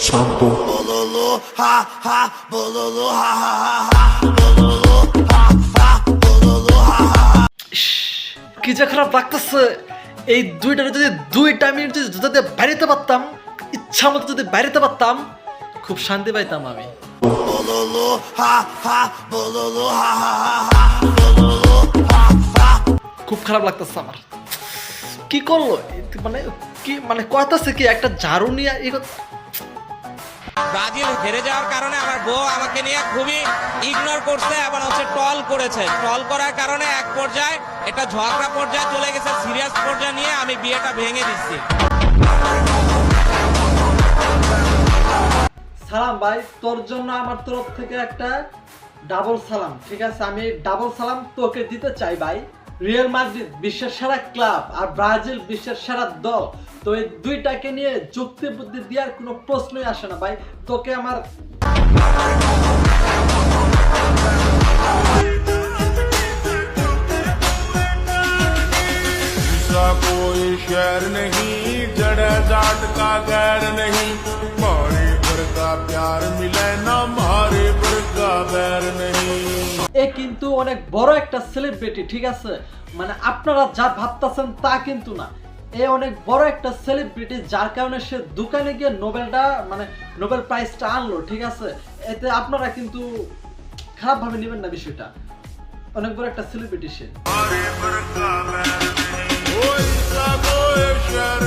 শান্ত। কি যে খারাপ লাগতেছে, এই দুইটারে যদি 2টা মিনিট যদি বাইরেতে পারতাম, ইচ্ছা মতো যদি বাইরেতে পারতাম, খুব শান্তি পাইতাম আমি। খুব খারাপ লাগতেছে আমার। কি করলো মানে, কি মানে কয়তাছে কি একটা ঝাড়ু নিয়ে ব্রাজিল হেরে যাওয়ার কারণে আমার বউ আমাকে নিয়ে খুবই ইগনোর করছে এবং ট্রল করেছে। ট্রল করার কারণে এক পর্যায়ে এটা ঝগড়া পর্যায়ে চলে গেছে, সিরিয়াস পর্যায়ে নিয়ে আমি বিয়েটা ভেঙে দিচ্ছি। সালাম ভাই, তোর জন্য আমার তরফ থেকে একটা ডাবল সালাম, ঠিক আছে? আমি ডাবল সালাম তোকে দিতে চাই ভাই। রিয়াল মাদ্রিদ বিশ্বের সেরা ক্লাব আর ব্রাজিল বিশ্বের সেরা দল, তো এই দুইটাকে নিয়ে যুক্তি বুদ্ধি দেওয়ার কোনো প্রশ্নই আসে না ভাই। তোকে আমার कोई शहर नहीं, जड़ जाट का गैर नहीं, मारे पर का प्यार मिले ना मारे पर का बैर नहीं। এ কিন্তু অনেক বড় একটা সেলিব্রিটি, ঠিক আছে? মানে আপনারা যা ভাবতেছেন তা কিন্তু না। এ অনেক বড় একটা সেলিব্রিটি, যার কারণে সে দোকানে গিয়ে নোবেলটা মানে নোবেল প্রাইজটা আনলো, ঠিক আছে? এতে আপনারা কিন্তু খারাপ ভাবে নেবেন না বিষয়টা। অনেক বড় একটা সেলিব্রিটি সে। कोई शहर